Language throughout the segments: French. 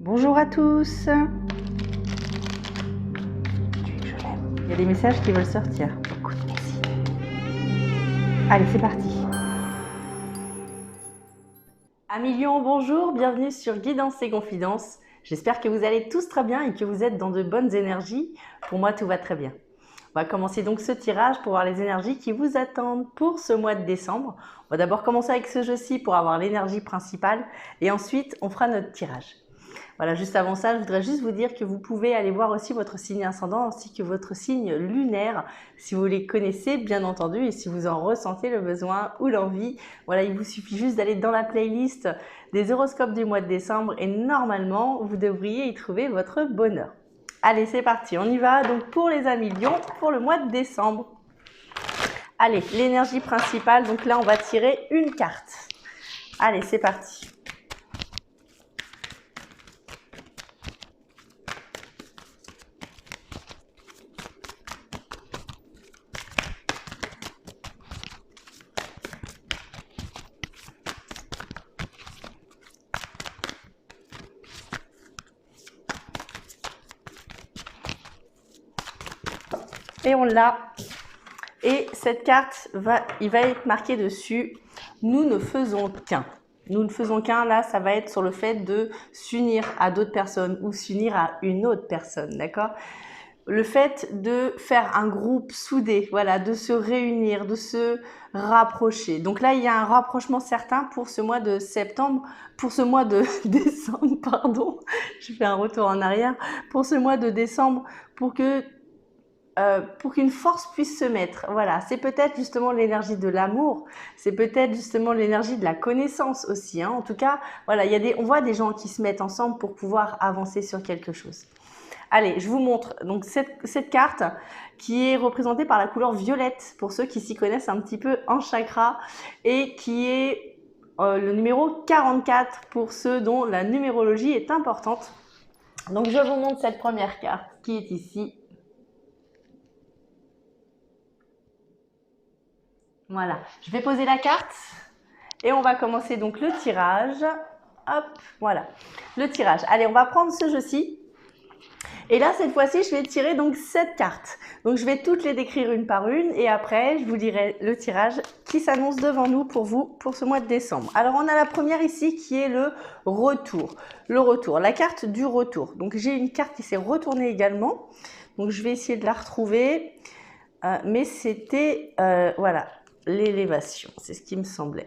Bonjour à tous. Il y a des messages qui veulent sortir. Écoute, merci. Allez, c'est parti. Amis Lions, bonjour, bienvenue sur Guidance et Confidences. J'espère que vous allez tous très bien et que vous êtes dans de bonnes énergies. Pour moi, tout va très bien. On va commencer donc ce tirage pour voir les énergies qui vous attendent pour ce mois de décembre. On va d'abord commencer avec ce jeu-ci pour avoir l'énergie principale et ensuite on fera notre tirage. Voilà, juste avant ça, je voudrais juste vous dire que vous pouvez aller voir aussi votre signe ascendant ainsi que votre signe lunaire, si vous les connaissez bien entendu et si vous en ressentez le besoin ou l'envie. Voilà, il vous suffit juste d'aller dans la playlist des horoscopes du mois de décembre et normalement, vous devriez y trouver votre bonheur. Allez, c'est parti, on y va donc pour les amis Lions pour le mois de décembre. Allez, l'énergie principale, donc là on va tirer une carte. Allez, c'est parti. Et on l'a. Et cette carte, il va être marqué dessus, nous ne faisons qu'un. Nous ne faisons qu'un, là, ça va être sur le fait de s'unir à d'autres personnes ou s'unir à une autre personne, d'accord? Le fait de faire un groupe soudé, voilà, de se réunir, de se rapprocher. Donc là, il y a un rapprochement certain pour ce mois de septembre, pour ce mois de décembre, pardon, je fais un retour en arrière, pour ce mois de décembre, pour qu'une force puisse se mettre. Voilà, c'est peut-être justement l'énergie de l'amour, c'est peut-être justement l'énergie de la connaissance aussi. Hein. En tout cas, voilà, on voit des gens qui se mettent ensemble pour pouvoir avancer sur quelque chose. Allez, je vous montre donc cette carte qui est représentée par la couleur violette pour ceux qui s'y connaissent un petit peu en chakra et qui est le numéro 44 pour ceux dont la numérologie est importante. Donc je vous montre cette première carte qui est ici. Voilà, je vais poser la carte et on va commencer donc le tirage. Hop, voilà, le tirage. Allez, on va prendre ce jeu-ci. Et là, cette fois-ci, je vais tirer donc 7 cartes. Donc, je vais toutes les décrire une par une et après, je vous dirai le tirage qui s'annonce devant nous pour vous pour ce mois de décembre. Alors, on a la première ici qui est le retour. Le retour, la carte du retour. Donc, j'ai une carte qui s'est retournée également. Donc, je vais essayer de la retrouver. Mais c'était, voilà, l'élévation, c'est ce qui me semblait.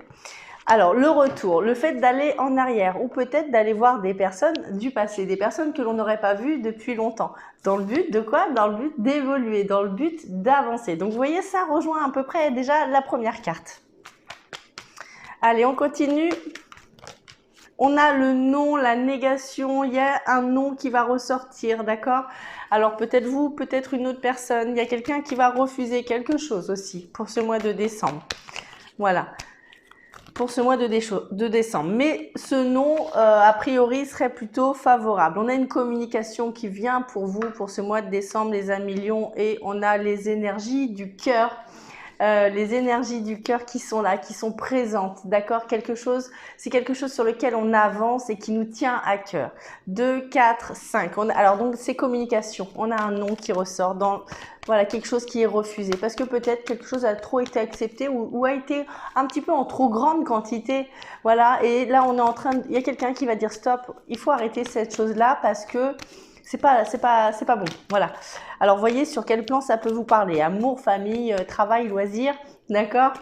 Alors, le retour, le fait d'aller en arrière ou peut-être d'aller voir des personnes du passé, des personnes que l'on n'aurait pas vues depuis longtemps. Dans le but de quoi? Dans le but d'évoluer, dans le but d'avancer. Donc, vous voyez, ça rejoint à peu près déjà la première carte. Allez, on continue. On a le non, la négation, il y a un non qui va ressortir, d'accord? Alors peut-être vous, peut-être une autre personne, il y a quelqu'un qui va refuser quelque chose aussi pour ce mois de décembre. Voilà, pour ce mois de décembre. Mais ce non, a priori, serait plutôt favorable. On a une communication qui vient pour vous pour ce mois de décembre, les amis Lions, et on a les énergies du cœur. Les énergies du cœur qui sont là, qui sont présentes, d'accord? C'est quelque chose sur lequel on avance et qui nous tient à cœur. 2, 4, 5. Alors donc c'est communication. On a un non qui ressort dans voilà quelque chose qui est refusé parce que peut-être quelque chose a trop été accepté ou a été un petit peu en trop grande quantité. Voilà. Et là on est il y a quelqu'un qui va dire stop. Il faut arrêter cette chose-là parce que c'est pas bon. Voilà. Alors, voyez sur quel plan ça peut vous parler. Amour, famille, travail, loisirs. D'accord?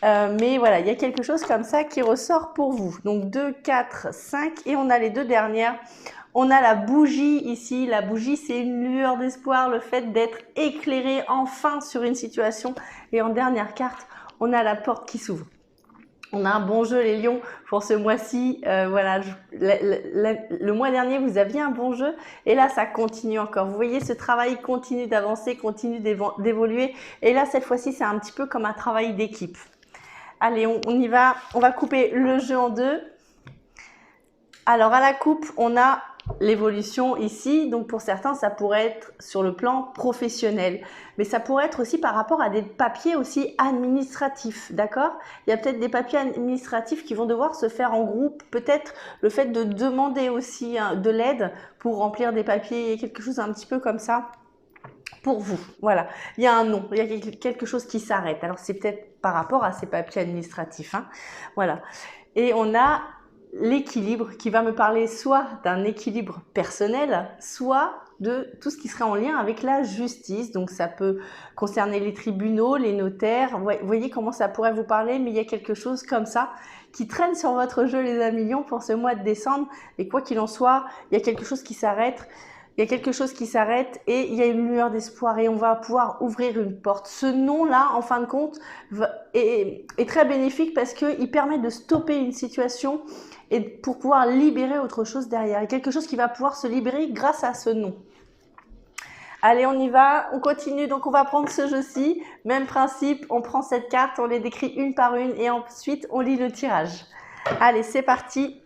Mais voilà, il y a quelque chose comme ça qui ressort pour vous. Donc, 2, 4, 5. Et on a les deux dernières. On a la bougie ici. La bougie, c'est une lueur d'espoir. Le fait d'être éclairé enfin sur une situation. Et en dernière carte, on a la porte qui s'ouvre. On a un bon jeu les Lions pour ce mois-ci. Voilà, le mois dernier vous aviez un bon jeu et là ça continue encore. Vous voyez ce travail continue d'avancer, continue d'évoluer et là cette fois-ci c'est un petit peu comme un travail d'équipe. Allez, on y va. On va couper le jeu en deux. Alors à la coupe on a l'évolution ici, donc pour certains, ça pourrait être sur le plan professionnel, mais ça pourrait être aussi par rapport à des papiers aussi administratifs, d'accord? Il y a peut-être des papiers administratifs qui vont devoir se faire en groupe, peut-être le fait de demander aussi de l'aide pour remplir des papiers, quelque chose un petit peu comme ça. Pour vous, voilà, il y a un nom, il y a quelque chose qui s'arrête. Alors c'est peut-être par rapport à ces papiers administratifs, hein. Voilà. Et on a l'équilibre qui va me parler soit d'un équilibre personnel, soit de tout ce qui serait en lien avec la justice. Donc ça peut concerner les tribunaux, les notaires. Vous voyez comment ça pourrait vous parler, mais il y a quelque chose comme ça qui traîne sur votre jeu les amis lions pour ce mois de décembre. Et quoi qu'il en soit, il y a quelque chose qui s'arrête. Il y a quelque chose qui s'arrête et il y a une lueur d'espoir et on va pouvoir ouvrir une porte. Ce nom-là, en fin de compte, est très bénéfique parce qu'il permet de stopper une situation et pour pouvoir libérer autre chose derrière. Il y a quelque chose qui va pouvoir se libérer grâce à ce nom. Allez, on y va, on continue. Donc, on va prendre ce jeu-ci. Même principe, on prend cette carte, on les décrit une par une et ensuite, on lit le tirage. Allez, c'est parti.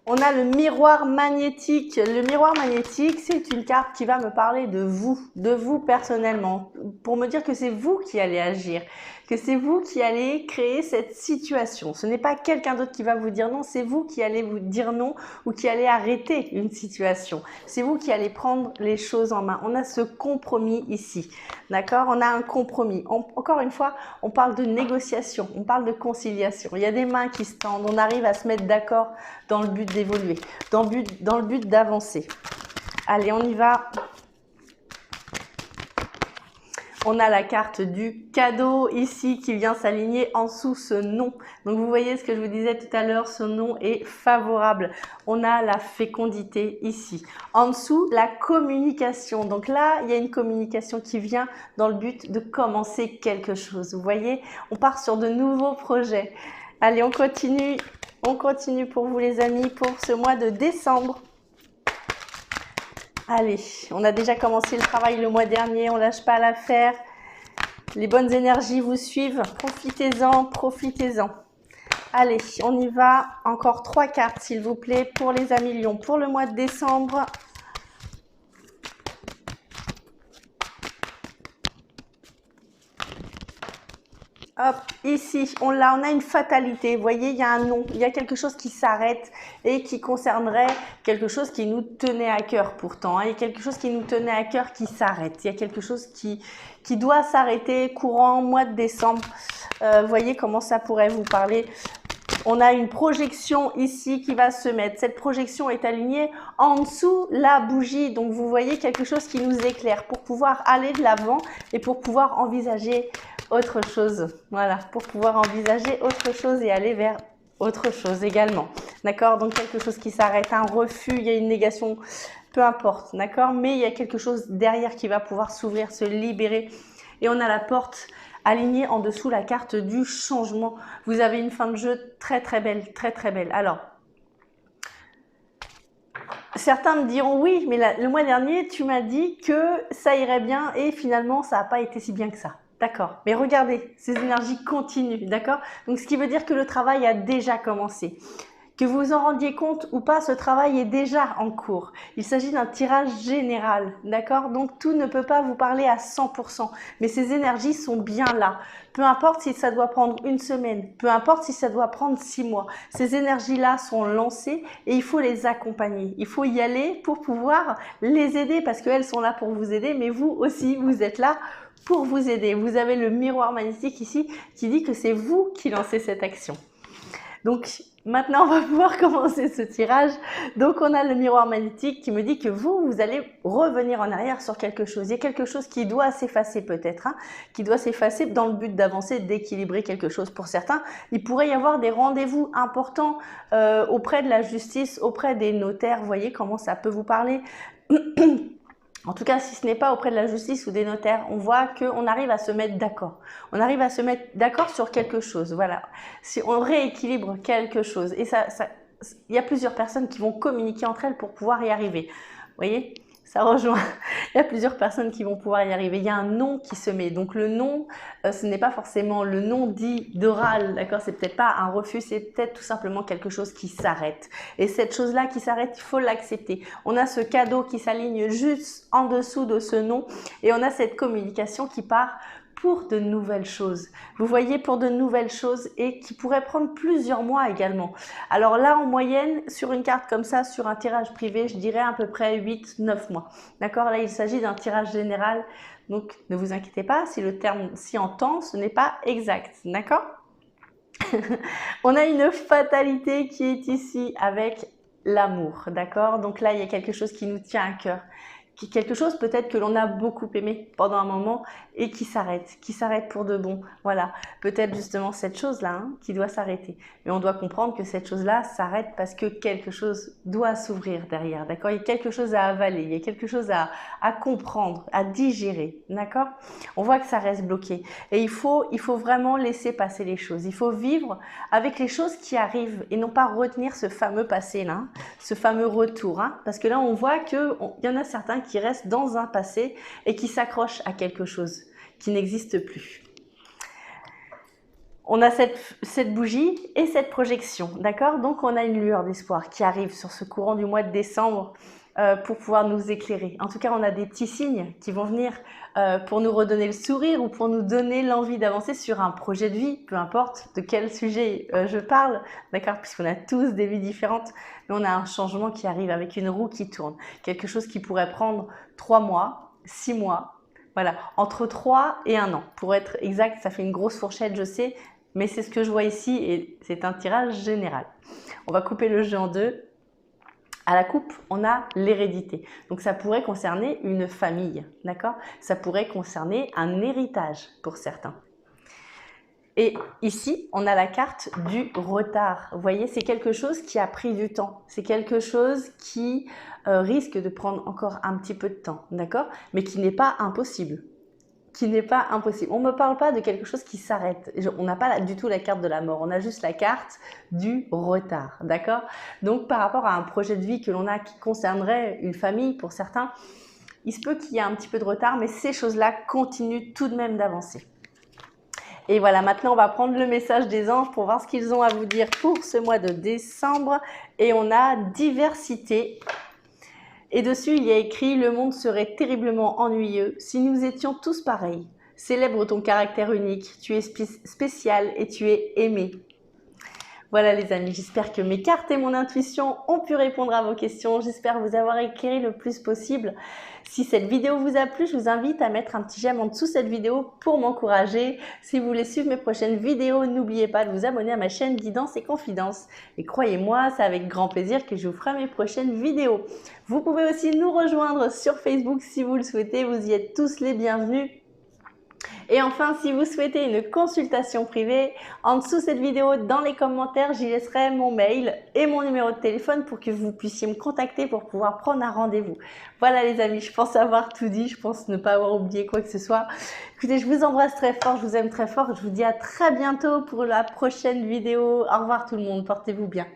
On a le miroir magnétique. Le miroir magnétique, c'est une carte qui va me parler de vous personnellement, pour me dire que c'est vous qui allez agir, que c'est vous qui allez créer cette situation. Ce n'est pas quelqu'un d'autre qui va vous dire non, c'est vous qui allez vous dire non ou qui allez arrêter une situation. C'est vous qui allez prendre les choses en main. On a ce compromis ici, d'accord? On a un compromis. Encore une fois, on parle de négociation, on parle de conciliation. Il y a des mains qui se tendent, on arrive à se mettre d'accord dans le but d'évoluer, dans le but d'avancer. Allez, on y va. On a la carte du cadeau ici qui vient s'aligner en dessous ce nom. Donc vous voyez ce que je vous disais tout à l'heure, ce nom est favorable. On a la fécondité ici. En dessous, la communication. Donc là, il y a une communication qui vient dans le but de commencer quelque chose. Vous voyez, on part sur de nouveaux projets. Allez, on continue. On continue pour vous les amis pour ce mois de décembre. Allez, on a déjà commencé le travail le mois dernier, on lâche pas l'affaire. Les bonnes énergies vous suivent, profitez-en, profitez-en. Allez, on y va. Encore 3 cartes s'il vous plaît pour les amis lions pour le mois de décembre. Hop, ici, on a une fatalité. Vous voyez, il y a un nom, il y a quelque chose qui s'arrête et qui concernerait quelque chose qui nous tenait à cœur pourtant. Il y a quelque chose qui nous tenait à cœur qui s'arrête. Il y a quelque chose qui doit s'arrêter courant mois de décembre. Vous voyez comment ça pourrait vous parler. On a une projection ici qui va se mettre. Cette projection est alignée en dessous la bougie. Donc, vous voyez quelque chose qui nous éclaire pour pouvoir aller de l'avant et pour pouvoir envisager autre chose. Voilà, pour pouvoir envisager autre chose et aller vers autre chose également. D'accord? Donc, quelque chose qui s'arrête, un refus, il y a une négation, peu importe. D'accord? Mais il y a quelque chose derrière qui va pouvoir s'ouvrir, se libérer. Et on a la porte alignée en dessous, la carte du changement. Vous avez une fin de jeu très très belle, très très belle. Alors, certains me diront oui, mais le mois dernier, tu m'as dit que ça irait bien et finalement, ça n'a pas été si bien que ça. D'accord, mais regardez, ces énergies continuent, d'accord? Donc, ce qui veut dire que le travail a déjà commencé. Que vous vous en rendiez compte ou pas, ce travail est déjà en cours. Il s'agit d'un tirage général, d'accord? Donc, tout ne peut pas vous parler à 100%, mais ces énergies sont bien là. Peu importe si ça doit prendre une semaine, peu importe si ça doit prendre 6 mois. Ces énergies-là sont lancées et il faut les accompagner. Il faut y aller pour pouvoir les aider parce qu'elles sont là pour vous aider, mais vous aussi, vous êtes là pour vous aider. Vous avez le miroir magnétique ici qui dit que c'est vous qui lancez cette action. Donc, maintenant, on va pouvoir commencer ce tirage. Donc, on a le miroir magnétique qui me dit que vous allez revenir en arrière sur quelque chose. Il y a quelque chose qui doit s'effacer peut-être, hein, qui doit s'effacer dans le but d'avancer, d'équilibrer quelque chose. Pour certains, il pourrait y avoir des rendez-vous importants auprès de la justice, auprès des notaires. Vous voyez comment ça peut vous parler. En tout cas, si ce n'est pas auprès de la justice ou des notaires, on voit qu'on arrive à se mettre d'accord. On arrive à se mettre d'accord sur quelque chose. Voilà. Si on rééquilibre quelque chose. Et il y a plusieurs personnes qui vont communiquer entre elles pour pouvoir y arriver. Vous voyez? ça rejoint. Il y a plusieurs personnes qui vont pouvoir y arriver. Il y a un nom qui se met. Donc le nom, ce n'est pas forcément le nom dit d'oral, d'accord? C'est peut-être pas un refus, c'est peut-être tout simplement quelque chose qui s'arrête. Et cette chose-là qui s'arrête, il faut l'accepter. On a ce cadeau qui s'aligne juste en dessous de ce nom et on a cette communication qui part pour de nouvelles choses. Vous voyez, pour de nouvelles choses et qui pourraient prendre plusieurs mois également. Alors là, en moyenne, sur une carte comme ça, sur un tirage privé, je dirais à peu près 8-9 mois. D'accord? Là, il s'agit d'un tirage général. Donc, ne vous inquiétez pas si le terme si en temps, ce n'est pas exact. D'accord? On a une fatalité qui est ici avec l'amour. D'accord? Donc là, il y a quelque chose qui nous tient à cœur. Quelque chose peut-être que l'on a beaucoup aimé pendant un moment et qui s'arrête pour de bon. Voilà, peut-être justement cette chose-là qui doit s'arrêter. Mais on doit comprendre que cette chose-là s'arrête parce que quelque chose doit s'ouvrir derrière, d'accord? Il y a quelque chose à avaler, il y a quelque chose à comprendre, à digérer, d'accord? On voit que ça reste bloqué et il faut vraiment laisser passer les choses. Il faut vivre avec les choses qui arrivent et non pas retenir ce fameux passé-là, ce fameux retour, parce que là on voit qu'il y en a certains qui restent dans un passé et qui s'accrochent à quelque chose qui n'existe plus. On a cette bougie et cette projection, d'accord? Donc on a une lueur d'espoir qui arrive sur ce courant du mois de décembre pour pouvoir nous éclairer. En tout cas, on a des petits signes qui vont venir pour nous redonner le sourire ou pour nous donner l'envie d'avancer sur un projet de vie, peu importe de quel sujet je parle, d'accord? Puisqu'on a tous des vies différentes, mais on a un changement qui arrive avec une roue qui tourne. Quelque chose qui pourrait prendre 3 mois, 6 mois, voilà, entre 3 et 1 an. Pour être exact, ça fait une grosse fourchette, je sais, mais c'est ce que je vois ici et c'est un tirage général. On va couper le jeu en deux. À la coupe, on a l'hérédité. Donc ça pourrait concerner une famille, d'accord? Ça pourrait concerner un héritage pour certains. Et ici, on a la carte du retard. Vous voyez, c'est quelque chose qui a pris du temps. C'est quelque chose qui risque de prendre encore un petit peu de temps, d'accord? Mais qui n'est pas impossible. On ne me parle pas de quelque chose qui s'arrête. On n'a pas du tout la carte de la mort. On a juste la carte du retard, d'accord? Donc, par rapport à un projet de vie que l'on a qui concernerait une famille pour certains, il se peut qu'il y ait un petit peu de retard, mais ces choses-là continuent tout de même d'avancer. Et voilà, maintenant, on va prendre le message des anges pour voir ce qu'ils ont à vous dire pour ce mois de décembre. Et on a diversité. Et dessus, il y a écrit « Le monde serait terriblement ennuyeux si nous étions tous pareils. Célèbre ton caractère unique, tu es spécial et tu es aimé. » Voilà les amis, j'espère que mes cartes et mon intuition ont pu répondre à vos questions. J'espère vous avoir éclairé le plus possible. Si cette vidéo vous a plu, je vous invite à mettre un petit j'aime en dessous de cette vidéo pour m'encourager. Si vous voulez suivre mes prochaines vidéos, n'oubliez pas de vous abonner à ma chaîne Guidance et Confidences. Et croyez-moi, c'est avec grand plaisir que je vous ferai mes prochaines vidéos. Vous pouvez aussi nous rejoindre sur Facebook si vous le souhaitez. Vous y êtes tous les bienvenus. Et enfin, si vous souhaitez une consultation privée, en dessous de cette vidéo, dans les commentaires, j'y laisserai mon mail et mon numéro de téléphone pour que vous puissiez me contacter pour pouvoir prendre un rendez-vous. Voilà les amis, je pense avoir tout dit, je pense ne pas avoir oublié quoi que ce soit. Écoutez, je vous embrasse très fort, je vous aime très fort, je vous dis à très bientôt pour la prochaine vidéo. Au revoir tout le monde, portez-vous bien.